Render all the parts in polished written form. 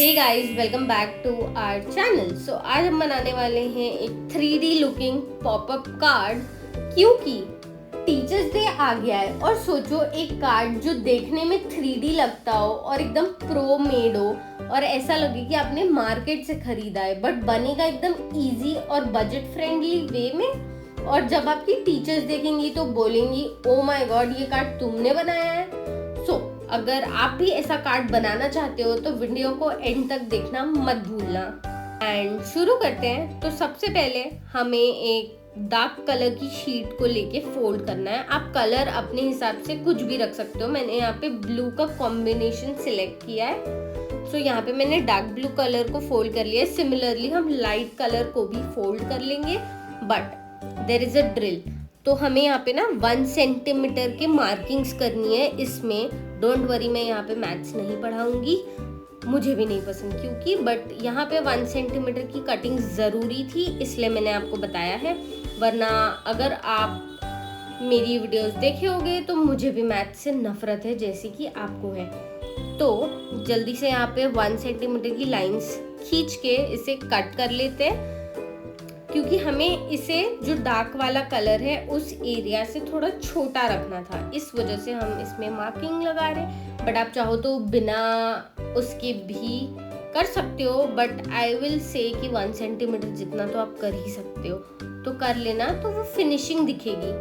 Hey guys, welcome back to our channel. So आज हम बनाने वाले हैं एक 3D लुकिंग पॉपअप कार्ड, क्योंकि टीचर्स डे आ गया है। और सोचो, एक कार्ड जो देखने में 3D लगता हो और एकदम प्रो मेड हो और ऐसा लगे कि आपने मार्केट से खरीदा है, बट बनेगा एकदम इजी और बजट फ्रेंडली वे में। और जब आपकी टीचर्स देखेंगी तो बोलेंगी, ओ माय गॉड, ये कार्ड तुमने बनाया है। अगर आप भी ऐसा कार्ड बनाना चाहते हो तो वीडियो को एंड तक देखना मत भूलना। एंड शुरू करते हैं। तो सबसे पहले हमें एक डार्क कलर की शीट को लेके फोल्ड करना है। आप कलर अपने हिसाब से कुछ भी रख सकते हो। मैंने यहाँ पे ब्लू का कॉम्बिनेशन सिलेक्ट किया है। सो यहाँ पे मैंने डार्क ब्लू कलर को फोल्ड कर लिया है। सिमिलरली हम लाइट कलर को भी फोल्ड कर लेंगे, but there is a drill. तो हमें यहाँ पे ना 1 सेंटीमीटर के मार्किंग्स करनी है इसमें। डोंट वरी, मैं यहाँ पे मैथ्स नहीं पढ़ाऊंगी, मुझे भी नहीं पसंद क्योंकि, बट यहाँ पे 1 सेंटीमीटर की कटिंग ज़रूरी थी, इसलिए मैंने आपको बताया है। वरना अगर आप मेरी वीडियोस देखे होगे तो मुझे भी मैथ्स से नफरत है, जैसे कि आपको है। तो जल्दी से यहाँ पे 1 सेंटीमीटर की लाइंस खींच के इसे कट कर लेते हैं, क्योंकि हमें इसे जो डार्क वाला कलर है उस एरिया से थोड़ा छोटा रखना था, इस वजह से हम इसमें मार्किंग लगा रहे हैं। बट आप चाहो तो बिना उसके भी कर सकते हो, बट आई विल से कि 1 सेंटीमीटर जितना तो आप कर ही सकते हो, तो कर लेना, तो वो फिनिशिंग दिखेगी।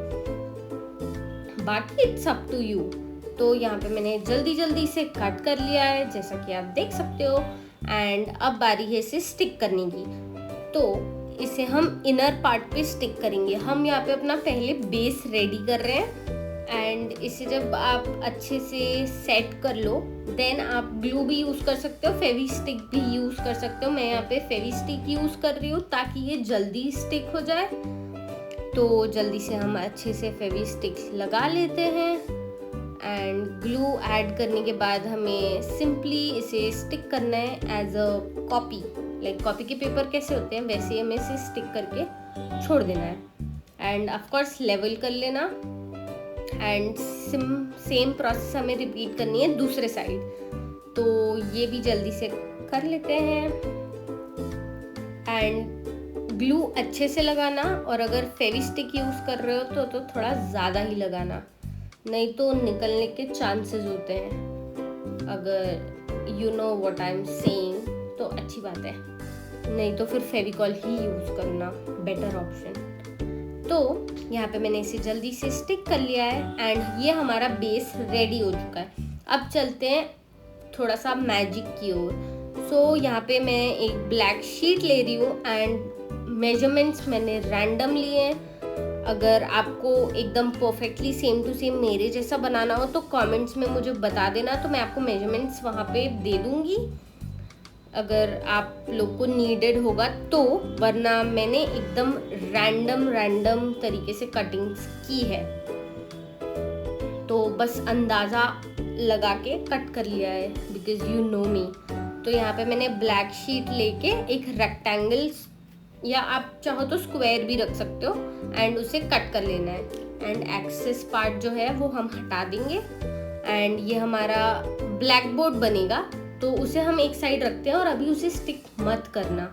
बाकी इट्स अप टू यू। तो यहाँ पे मैंने जल्दी जल्दी इसे कट कर लिया है, जैसा कि आप देख सकते हो। एंड अब बारी है इसे स्टिक करने की। तो इसे हम इनर पार्ट पे स्टिक करेंगे। हम यहाँ पे अपना पहले बेस रेडी कर रहे हैं। एंड इसे जब आप अच्छे से सेट कर लो, देन आप ग्लू भी यूज़ कर सकते हो, फेवी स्टिक भी यूज़ कर सकते हो। मैं यहाँ पे फेवी स्टिक यूज़ कर रही हूँ ताकि ये जल्दी स्टिक हो जाए। तो जल्दी से हम अच्छे से फेवी स्टिक लगा लेते हैं। एंड ग्लू ऐड करने के बाद हमें सिंपली इसे स्टिक करना है as a copy. Like copy के पेपर कैसे होते हैं, वैसे ही हमें इसे स्टिक करके छोड़ देना है। एंड ऑफ कोर्स लेवल कर लेना। एंड सेम प्रोसेस हमें रिपीट करनी है दूसरे साइड। तो ये भी जल्दी से कर लेते हैं। एंड ग्लू अच्छे से लगाना, और अगर फेवी स्टिक यूज़ कर रहे हो तो थोड़ा ज़्यादा ही लगाना, नहीं तो निकलने के चांसेस होते हैं। अगर you know what I am saying तो अच्छी बात है, नहीं तो फिर फेविकॉल ही यूज़ करना बेटर ऑप्शन। तो यहाँ पे मैंने इसे जल्दी से स्टिक कर लिया है। एंड ये हमारा बेस रेडी हो चुका है। अब चलते हैं थोड़ा सा मैजिक की ओर। सो यहाँ पे मैं एक ब्लैक शीट ले रही हूँ एंड मेजरमेंट्स मैंने रैंडम लिए हैं। अगर आपको एकदम परफेक्टली सेम टू सेम मेरे जैसा बनाना हो तो कमेंट्स में मुझे बता देना, तो मैं आपको मेजरमेंट्स वहाँ पे दे दूँगी अगर आप लोग को नीडेड होगा तो। वरना मैंने एकदम रैंडम तरीके से कटिंग्स की है, तो बस अंदाज़ा लगा के कट कर लिया है, बिकॉज यू नो मी। तो यहाँ पे मैंने ब्लैक शीट लेके एक रेक्टेंगल, या आप चाहो तो स्क्वायर भी रख सकते हो, एंड उसे कट कर लेना है। एंड एक्सेस पार्ट जो है वो हम हटा देंगे। एंड ये हमारा ब्लैक बोर्ड बनेगा, तो उसे हम एक साइड रखते हैं और अभी उसे स्टिक मत करना।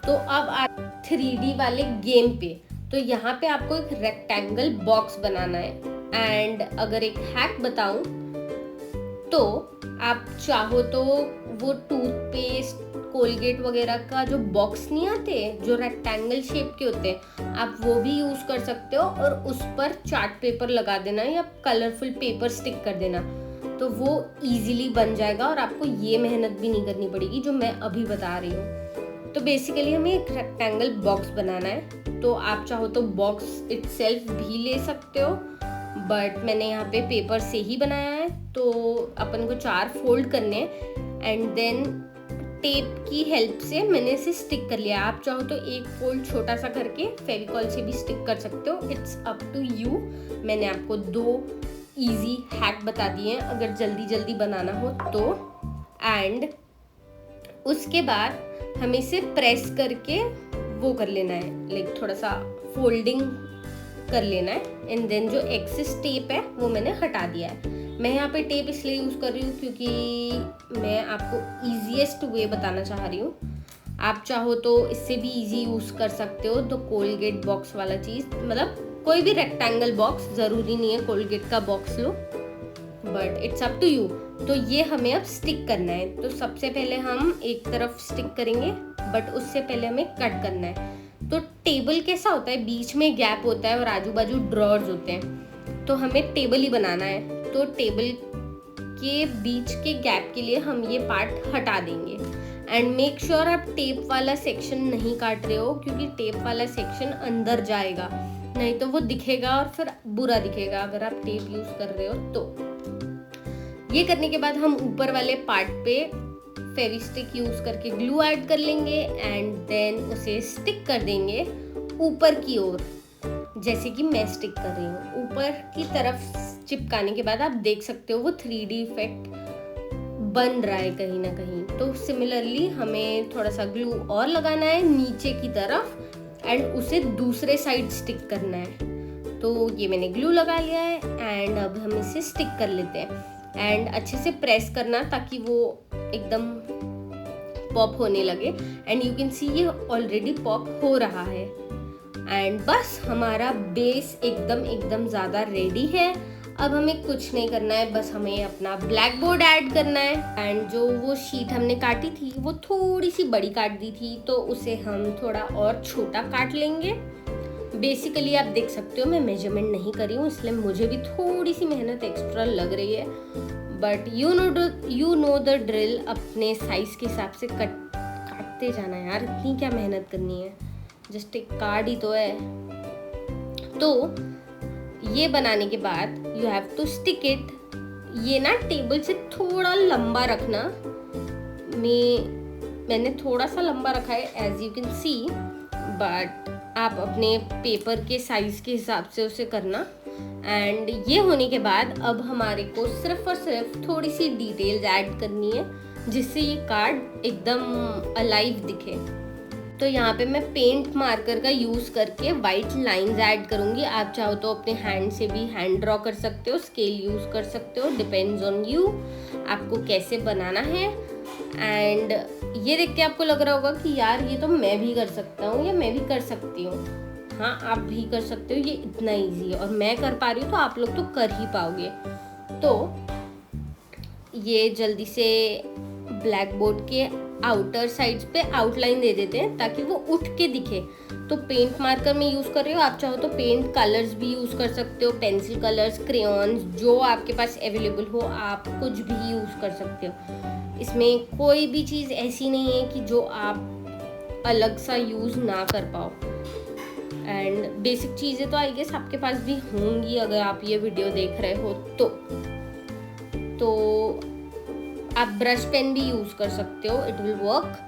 तो अब आप 3D वाले गेम पे। तो यहाँ पे आपको एक रेक्टेंगल बॉक्स बनाना है। एंड अगर एक हैक बताऊं तो आप चाहो तो वो टूथपेस्ट, कोलगेट वगैरह का जो बॉक्स नहीं आते जो रेक्टेंगल शेप के होते हैं, आप वो भी यूज़ कर सकते हो और उस पर चार्ट पेपर लगा देना या कलरफुल पेपर स्टिक कर देना, तो वो इजीली बन जाएगा और आपको ये मेहनत भी नहीं करनी पड़ेगी जो मैं अभी बता रही हूँ। तो बेसिकली हमें एक रेक्टेंगल बॉक्स बनाना है। तो आप चाहो तो बॉक्स इटसेल्फ भी ले सकते हो, बट मैंने यहाँ पे पेपर से ही बनाया है। तो अपन को 4 फोल्ड करने हैं एंड देन टेप की हेल्प से मैंने इसे स्टिक कर लिया। आप चाहो तो एक फोल्ड छोटा सा करके फेविकॉल से भी स्टिक कर सकते हो, इट्स अप टू यू। मैंने आपको 2 इजी हैक बता दिए हैं अगर जल्दी बनाना हो तो। एंड उसके बाद हमें इसे प्रेस करके वो कर लेना है, लाइक थोड़ा सा फोल्डिंग कर लेना है। एंड देन जो एक्सेस टेप है वो मैंने हटा दिया है। मैं यहाँ पे टेप इसलिए यूज़ कर रही हूँ क्योंकि मैं आपको ईजीएस्ट वे बताना चाह रही हूँ। आप चाहो तो इससे भी इजी यूज़ कर सकते हो, तो कोलगेट बॉक्स वाला चीज़, मतलब कोई भी रेक्टेंगल बॉक्स, ज़रूरी नहीं है कोलगेट का बॉक्स लो, but it's up to you. तो ये हमें अब स्टिक करना है। तो सबसे पहले हम एक तरफ स्टिक करेंगे, बट उससे पहले हमें कट करना है। तो टेबल कैसा होता है, बीच में गैप होता है और आजू बाजू ड्रॉर्स होते हैं, तो हमें टेबल ही बनाना है। तो टेबल के बीच के गैप के लिए हम ये पार्ट हटा देंगे। एंड मेक श्योर आप टेप वाला सेक्शन नहीं काट रहे हो, क्योंकि टेप वाला सेक्शन अंदर जाएगा, नहीं तो वो दिखेगा और फिर बुरा दिखेगा अगर आप टेप यूज कर रहे हो। तो ये करने के बाद हम ऊपर वाले पार्ट पे फेविस्टिक यूज करके ग्लू ऐड कर लेंगे एंड देन उसे स्टिक कर देंगे ऊपर की ओर, जैसे कि मैं स्टिक कर रही हूँ। ऊपर की तरफ चिपकाने के बाद आप देख सकते हो वो 3D इफेक्ट बन रहा है कहीं ना कहीं। तो सिमिलरली हमें थोड़ा सा ग्लू और लगाना है नीचे की तरफ एंड उसे दूसरे साइड स्टिक करना है। तो ये मैंने ग्लू लगा लिया है एंड अब हम इसे स्टिक कर लेते हैं एंड अच्छे से प्रेस करना ताकि वो एकदम पॉप होने लगे। एंड यू कैन सी ये ऑलरेडी पॉप हो रहा है। एंड बस हमारा बेस एकदम ज़्यादा रेडी है। अब हमें कुछ नहीं करना है, बस हमें अपना ब्लैक बोर्ड ऐड करना है। एंड जो वो शीट हमने काटी थी वो थोड़ी सी बड़ी काट दी थी, तो उसे हम थोड़ा और छोटा काट लेंगे। बेसिकली आप देख सकते हो मैं मेजरमेंट नहीं करी हूँ, इसलिए मुझे भी थोड़ी सी मेहनत एक्स्ट्रा लग रही है, but you know the drill. अपने साइज के हिसाब से काटते जाना यार, इतनी क्या मेहनत करनी है, जस्ट एक कार्ड ही तो है। तो ये बनाने के बाद you have to stick it. ये ना टेबल से थोड़ा लंबा रखना, मैंने थोड़ा सा लंबा रखा है as you can see, but आप अपने पेपर के साइज के हिसाब से उसे करना। एंड ये होने के बाद अब हमारे को सिर्फ और सिर्फ थोड़ी सी डिटेल्स ऐड करनी है जिससे ये कार्ड एकदम अलाइव दिखे। तो यहाँ पे मैं पेंट मार्कर का यूज़ करके वाइट लाइंस ऐड करूँगी। आप चाहो तो अपने हैंड से भी हैंड ड्रॉ कर सकते हो, स्केल यूज़ कर सकते हो, डिपेंड्स ऑन यू आपको कैसे बनाना है। एंड ये देख के आपको लग रहा होगा कि यार ये तो मैं भी कर सकता हूँ या मैं भी कर सकती हूँ। हाँ, आप भी कर सकते हो, ये इतना ईजी है और मैं कर पा रही हूँ तो आप लोग तो कर ही पाओगे। तो ये जल्दी से ब्लैक बोर्ड के आउटर साइड्स पे आउटलाइन दे देते हैं ताकि वो उठ के दिखे। तो पेंट मार्कर में यूज़ कर रही हो, आप चाहो तो पेंट कलर्स भी यूज़ कर सकते हो, पेंसिल कलर्स, क्रेयॉन्स, जो आपके पास अवेलेबल हो आप कुछ भी यूज़ कर सकते हो। इसमें कोई भी चीज़ ऐसी नहीं है कि जो आप अलग सा यूज़ ना कर पाओ। एंड बेसिक चीज़ें तो आई गेस आपके पास भी होंगी अगर आप ये वीडियो देख रहे हो तो आप ब्रश पेन भी यूज़ कर सकते हो, इट विल वर्क।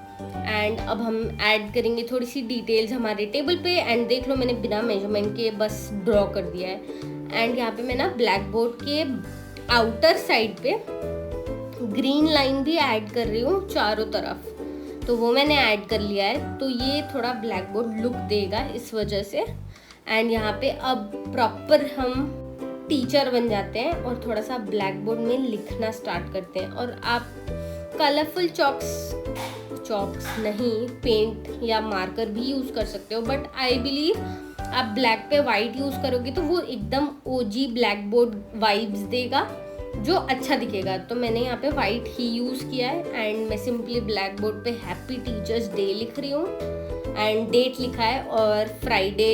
एंड अब हम ऐड करेंगे थोड़ी सी डिटेल्स हमारे टेबल पे। एंड देख लो मैंने बिना मेजरमेंट के बस ड्रॉ कर दिया है। एंड यहाँ पे मैं ना ब्लैक बोर्ड के आउटर साइड पे ग्रीन लाइन भी ऐड कर रही हूँ चारों तरफ, तो वो मैंने ऐड कर लिया है। तो ये थोड़ा ब्लैक बोर्ड लुक देगा इस वजह से। एंड यहाँ पे अब प्रॉपर हम टीचर बन जाते हैं और थोड़ा सा ब्लैक बोर्ड में लिखना स्टार्ट करते हैं। और आप कलरफुल चॉक्स नहीं, पेंट या मार्कर भी यूज़ कर सकते हो, बट आई बिलीव आप ब्लैक पे वाइट यूज़ करोगे तो वो एकदम ओजी ब्लैक बोर्ड वाइब्स देगा जो अच्छा दिखेगा। तो मैंने यहाँ पे वाइट ही यूज़ किया है। एंड मैं सिंपली ब्लैक बोर्ड पे हैप्पी टीचर्स डे लिख रही हूँ एंड डेट लिखा है और फ्राइडे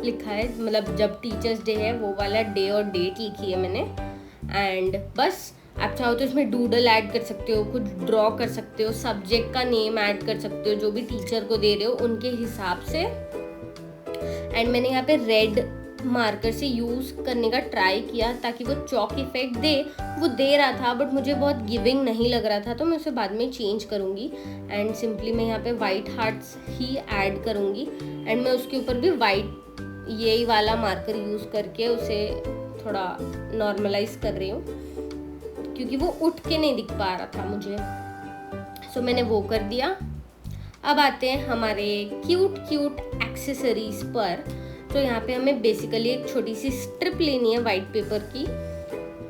लिखा है, मतलब जब टीचर्स डे है वो वाला डे और डेट लिखी है मैंने। एंड बस आप चाहो तो इसमें डूडल ऐड कर सकते हो, कुछ ड्रॉ कर सकते हो, सब्जेक्ट का नेम ऐड कर सकते हो जो भी टीचर को दे रहे हो उनके हिसाब से। एंड मैंने यहाँ पे रेड मार्कर से यूज़ करने का ट्राई किया ताकि वो चॉक इफेक्ट दे, वो दे रहा था बट मुझे बहुत गिविंग नहीं लग रहा था, तो मैं उसे बाद में चेंज करूँगी। एंड सिंपली मैं यहाँ पे वाइट हार्ट्स ही ऐड करूँगी। एंड मैं उसके ऊपर भी वाइट यही वाला मार्कर यूज़ करके उसे थोड़ा नॉर्मलाइज कर रही हूँ क्योंकि वो उठ के नहीं दिख पा रहा था मुझे। सो मैंने वो कर दिया। अब आते हैं हमारे क्यूट एक्सेसरीज पर। तो यहाँ पे हमें बेसिकली एक छोटी सी स्ट्रिप लेनी है वाइट पेपर की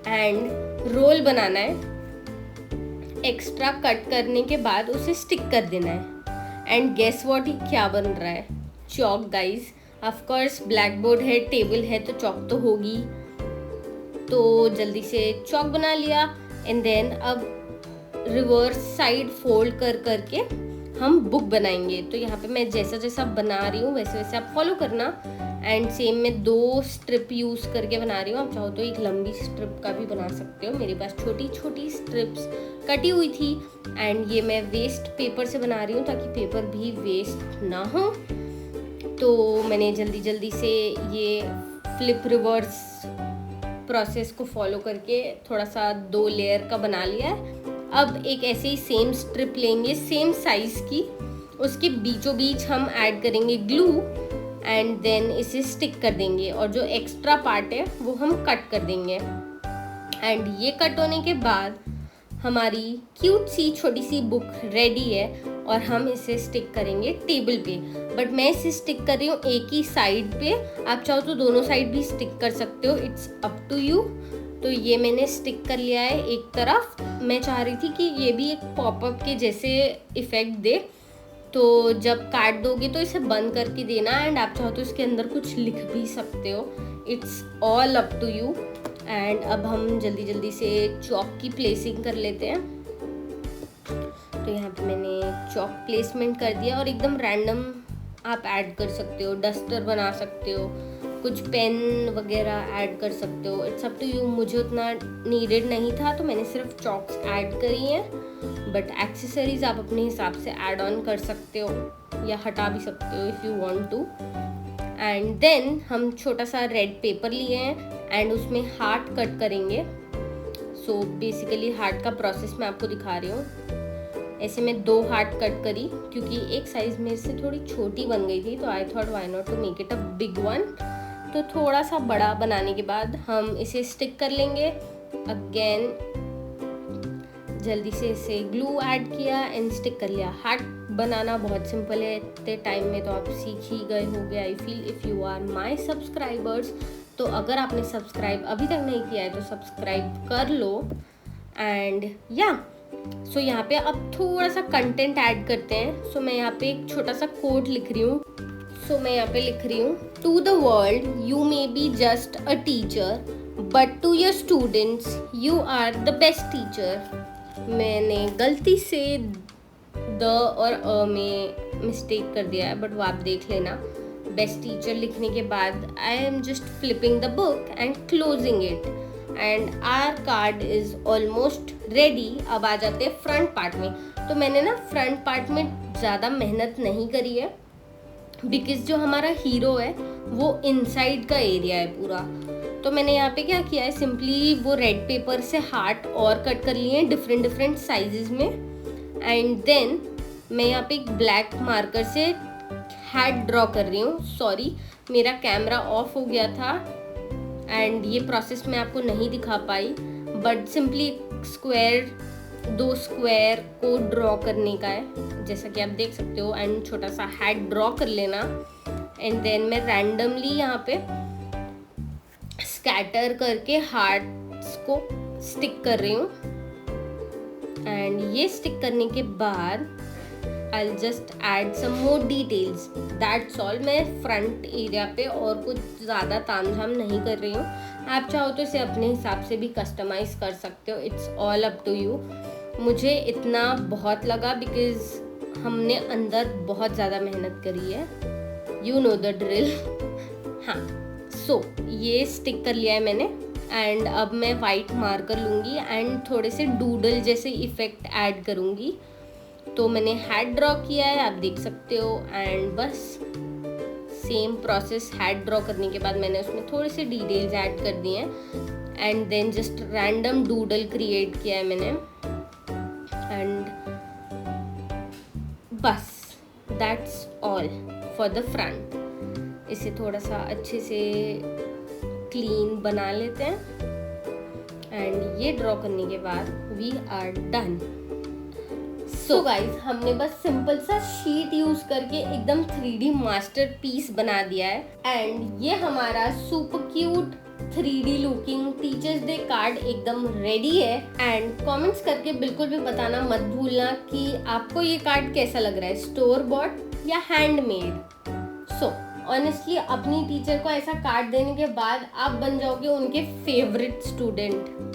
एंड रोल बनाना है। एक्स्ट्रा कट करने के बाद उसे स्टिक कर देना है। एंड गेस व्हाट, ही क्या बन रहा है? Chalk guys. Of course black board है, टेबल है, तो चॉक तो होगी। तो जल्दी से चॉक बना लिया। एंड देन अब रिवर्स साइड फोल्ड कर करके हम बुक बनाएंगे। तो यहाँ पे मैं जैसा जैसा बना रही हूँ वैसे वैसे आप फॉलो करना। एंड सेम मैं 2 स्ट्रिप यूज़ करके बना रही हूँ। आप चाहो तो एक लंबी स्ट्रिप का भी बना सकते हो। मेरे पास छोटी छोटी स्ट्रिप्स कटी हुई थी। एंड ये मैं वेस्ट पेपर से बना रही हूँ ताकि पेपर भी वेस्ट ना हो। तो मैंने जल्दी जल्दी से ये फ्लिप रिवर्स प्रोसेस को फॉलो करके थोड़ा सा 2 लेयर का बना लिया है। अब एक ऐसे ही सेम स्ट्रिप लेंगे सेम साइज की, उसके बीचों बीच हम ऐड करेंगे ग्लू एंड देन इसे स्टिक कर देंगे। और जो एक्स्ट्रा पार्ट है वो हम कट कर देंगे। एंड ये कट होने के बाद हमारी क्यूट सी छोटी सी बुक रेडी है और हम इसे स्टिक करेंगे टेबल पे। बट मैं इसे स्टिक कर रही हूँ एक ही साइड पे। आप चाहो तो दोनों साइड भी स्टिक कर सकते हो, इट्स अप टू यू। तो ये मैंने स्टिक कर लिया है एक तरफ। मैं चाह रही थी कि ये भी एक पॉपअप के जैसे इफ़ेक्ट दे। तो जब काट दोगे तो इसे बंद करके देना। एंड आप चाहो तो इसके अंदर कुछ लिख भी सकते हो, it's all up to you. And अब हम जल्दी जल्दी से चॉक की प्लेसिंग कर लेते हैं। तो यहाँ पे मैंने चॉक प्लेसमेंट कर दिया और एकदम रैंडम आप ऐड कर सकते हो, डस्टर बना सकते हो, कुछ पेन वगैरह ऐड कर सकते हो, इट्स अप टू यू। मुझे उतना नीडेड नहीं था तो मैंने सिर्फ चॉक्स ऐड करी हैं। बट एक्सेसरीज आप अपने हिसाब से ऐड ऑन कर सकते हो या हटा भी सकते हो if you want to. And then हम छोटा सा रेड पेपर लिए हैं एंड उसमें हार्ट कट करेंगे। सो बेसिकली हार्ट का प्रोसेस मैं आपको दिखा रही हूँ। ऐसे में 2 हार्ट कट करी क्योंकि एक साइज मेरे से थोड़ी छोटी बन गई थी, तो I thought why not to make it a big one. तो थोड़ा सा बड़ा बनाने के बाद हम इसे स्टिक कर लेंगे। अगेन जल्दी से इसे ग्लू ऐड किया एंड स्टिक कर लिया। हार्ट बनाना बहुत सिंपल है, इतने टाइम में तो आप सीख ही गए होंगे I feel, if you are my subscribers. तो अगर आपने सब्सक्राइब अभी तक नहीं किया है तो सब्सक्राइब कर लो। एंड या सो यहाँ पे अब थोड़ा सा कंटेंट ऐड करते हैं। सो मैं यहाँ पे एक छोटा सा कोट लिख रही हूँ। सो मैं यहाँ पे लिख रही हूँ, to the world you may be just a teacher but to your students you are the best teacher. मैंने गलती से द और अ में मिस्टेक कर दिया है बट वो आप देख लेना। बेस्ट टीचर लिखने के बाद I am just flipping the book and closing it and our card is almost ready. अब आ जाते हैं फ्रंट पार्ट में। तो मैंने ना फ्रंट पार्ट में ज़्यादा मेहनत नहीं करी है बिकॉज जो हमारा हीरो है वो इनसाइड का एरिया है पूरा। तो मैंने यहाँ पे क्या किया है, सिंपली वो रेड पेपर से हार्ट और कट कर लिए हैं डिफरेंट डिफरेंट साइजेस में। एंड देन मैं यहाँ पे एक ब्लैक मार्कर से हैड ड्रॉ कर रही हूँ। सॉरी मेरा कैमरा ऑफ हो गया था एंड ये प्रोसेस मैं आपको नहीं दिखा पाई, बट सिंपली स्क्वायर 2 स्क्वायर को ड्रॉ करने का है जैसा कि आप देख सकते हो। एंड छोटा सा हैड ड्रॉ कर लेना। एंड देन मैं रैंडमली यहाँ पे स्कैटर करके हार्ट्स को स्टिक कर रही हूँ। एंड ये स्टिक करने के बाद I'll just add some more details. That's all। मैं फ्रंट एरिया पे और कुछ ज़्यादा तामझाम नहीं कर रही हूँ। आप चाहो तो इसे अपने हिसाब से भी कस्टमाइज़ कर सकते हो, it's all up to you. मुझे इतना बहुत लगा बिकॉज हमने अंदर बहुत ज़्यादा मेहनत करी है, यू नो द ड्रिल। हाँ सो ये स्टिक कर लिया है मैंने। एंड अब मैं वाइट मार्कर लूँगी एंड थोड़े से डूडल जैसे इफ़ेक्ट ऐड करूँगी। तो मैंने हैड ड्रॉ किया है, आप देख सकते हो। एंड बस सेम प्रोसेस, हैड ड्रॉ करने के बाद मैंने उसमें थोड़े से डिटेल्स ऐड कर दिए हैं। And then just random doodle create किया है मैंने। एंड बस that's all for the front. इसे थोड़ा सा अच्छे से क्लीन बना लेते हैं। एंड ये ड्रॉ करने के बाद we are done. So guys हमने बस सिंपल सा शीट यूज करके एकदम 3D मास्टरपीस बना दिया है। एंड ये हमारा super cute 3D looking teachers day card एकदम रेडी है। एंड कमेंट्स करके बिल्कुल भी बताना मत भूलना कि आपको ये कार्ड कैसा लग रहा है, स्टोर बॉट या हैंडमेड। सो ऑनेस्टली अपनी टीचर को ऐसा कार्ड देने के बाद आप बन जाओगे उनके फेवरेट स्टूडेंट।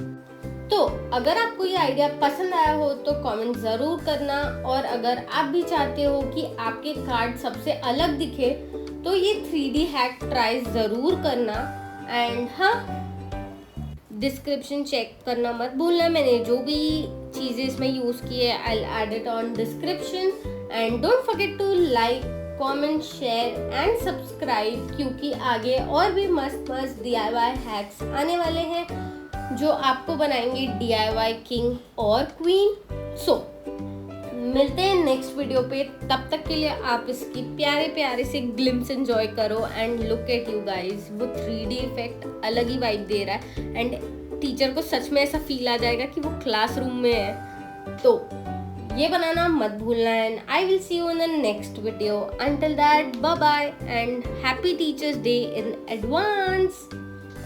तो अगर आपको ये आइडिया पसंद आया हो तो कमेंट ज़रूर करना, और अगर आप भी चाहते हो कि आपके कार्ड सबसे अलग दिखे तो ये 3D हैक ट्राई ज़रूर करना। एंड हाँ, डिस्क्रिप्शन चेक करना मत भूलना, मैंने जो भी चीज़ें इसमें यूज़ की है I will add it on description. And don't forget to like, comment, share and subscribe, क्योंकि आगे और भी मस्त मस्त DIY हैक्स आने वाले हैं जो आपको बनाएंगे DIY किंग और क्वीन। सो मिलते हैं नेक्स्ट वीडियो पे, तब तक के लिए आप इसकी प्यारे प्यारे से ग्लिम्स एंजॉय करो। And look at you guys, वो 3D इफेक्ट अलग ही वाइब दे रहा है एंड टीचर को सच में ऐसा फील आ जाएगा कि वो क्लासरूम में है। तो ये बनाना मत भूलना and I will see you in the next video. Until that, bye bye and happy teachers day in advance,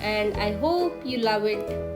and I hope you love it.